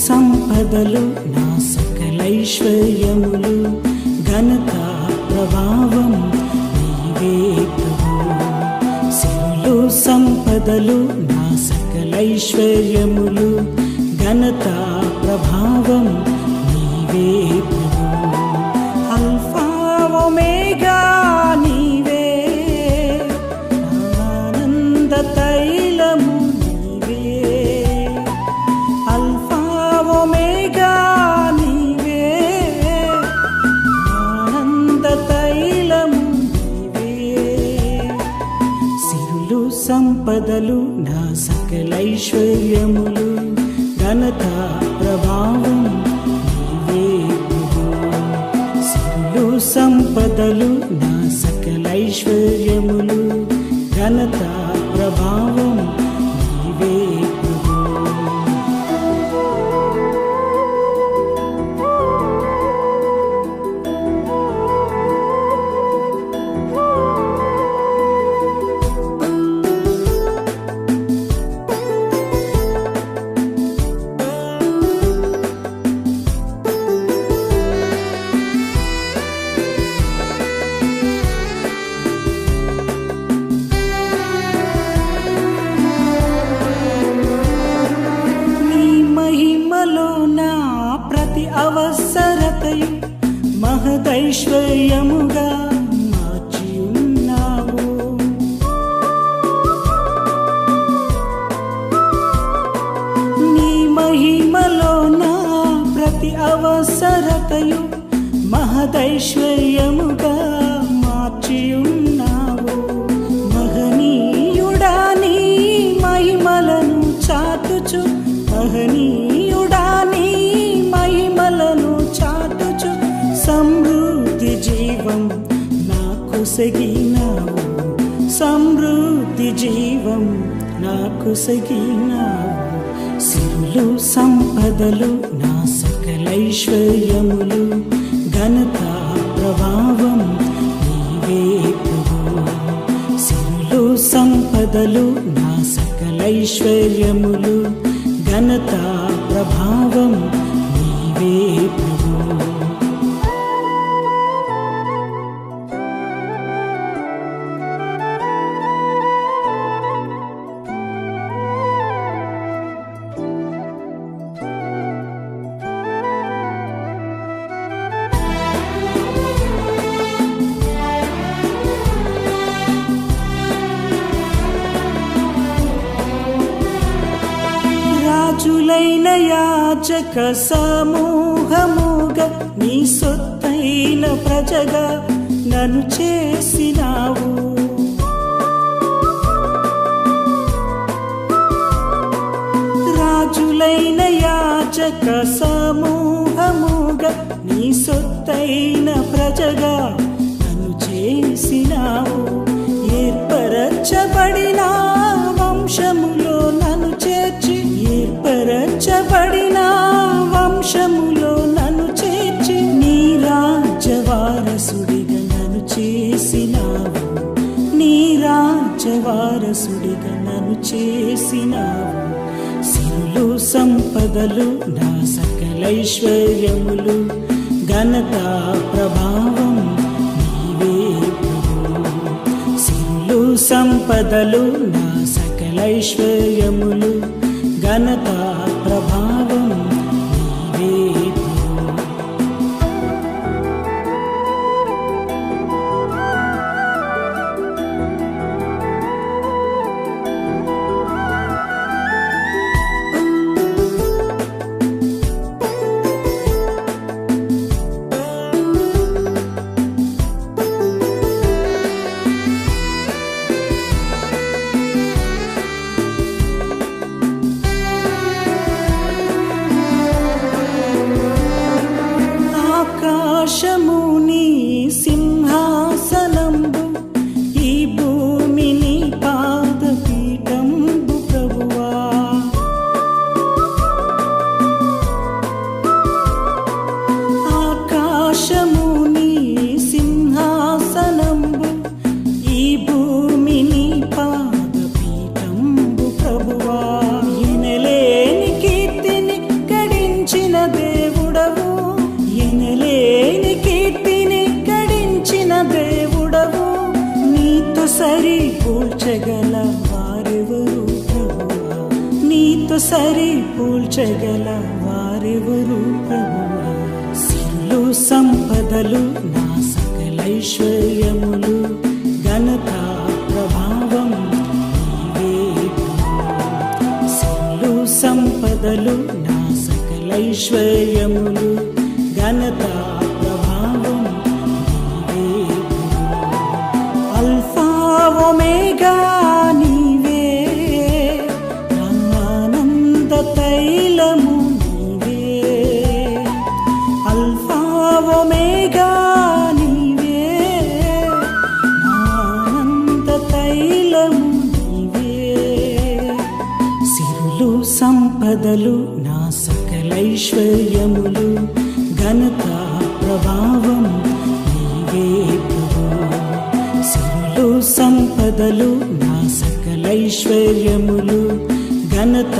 సంపదలు నా సకలైశ్వర్యములు ఘనత ప్రభావం నీవే ప్రభువు. సిరులు సంపదలు నా సకలైశ్వర్యములు ఘనత ప్రభావం నీవే ప్రభువు. అల్ఫా ఒమేగా నీవే, ఆనంద తైలము నీవే. అల్ఫా ఒమేగా నీవే, ఆనంద తైలము నీవే. సిరులు సంపదలు నా సకలైశ్వర్యములు ఘనత ప్రభావం నీవే ప్రభువు. సిరులు సంపదలు నా సకలైశ్వర్యములు ఘనత ప్రభావం నీవే ప్రభువు. అవసరతయు మహదైశ్వర్యముగా మార్చియున్నావు. నీ మహిమలో నా ప్రతి అవసరతయు మహదైశ్వర్యముగా మార్చియున్నావు. మహనీయుడా నీ మహిమలను చాటుచు, మహనీయుడా నీ మహిమలను చాటుచు సమృద్ధి జీవం నాకు సగినావు. సమృద్ధి జీవం నాకు సగినావు. సిరులు సంపదలు నా సకలైశ్వర్యములు ఘనత ప్రభావం నీవే ప్రభువు. సిరులు సంపదలు నా సకలైశ్వర్యములు ఘనత ప్రభావం నీవే ప్రభువు. రాజులైన యాజక సమూహముగా నీ సొత్తైన ప్రజగా నన్ను చేసినావు. రాజులైన యాజక సమూహముగా నీ సొత్తైన ప్రజగా నన్ను చేసినావు. ఏర్పరచబడిన వంశములో నన్ను చేర్చి, ఏర్పరచబడిన వంశములో నన్ను చేర్చి నీ రాజ్యవారసుడిగా నన్ను చేసినావు. నీ రాజ్యవారసుడిగా నన్ను చేసినావు. సిరులు సంపదలు నా సకలైశ్వర్యములు ఘనత ప్రభావం నీవే ప్రభువు. సిరులు సంపదలు నా సకలైశ్వర్యములు ఘనత ప్రభావం నీవే ప్రభువు. ఆకాశము నీ సింహాసనంబు, ఈ భూమి నీ పాదపీఠంబు ప్రభువా. ఆకాశము నీ సింహాసనంబు, ఈ భూమి నీ పాదపీఠంబు ప్రభువా. ఎనలేని కీర్తిని గడించిన దేవుడవు, ఎనలేని కీర్తిని గడించిన దేవుడవు. నీతో సరి పోల్చగల వారెవరు ప్రభువా, నీతో సరి పోల్చగల వారెవరు ప్రభువా. సిరులు సంపదలు నా సకలైశ్వర్యములు, ఘనత ప్రభావం నీవే ప్రభువా. సిరులు సంపదలు నా సకలైశ్వర్యములు, ఘనత ప్రభావం నీవే ప్రభువా. అల్ఫా ఒమేగా నీవే, నా ఆనంద తైలము నీవే. అల్ఫా ఒమేగా నీవే, నా ఆనంద తైలము నీవే. సిరులు సంపదలు నా సకలైశ్వర్యములు, ఘనత ప్రభావం నీవే ప్రభువా. సిరులు సంపదలు నా సకలైశ్వర్యములు, ఘనత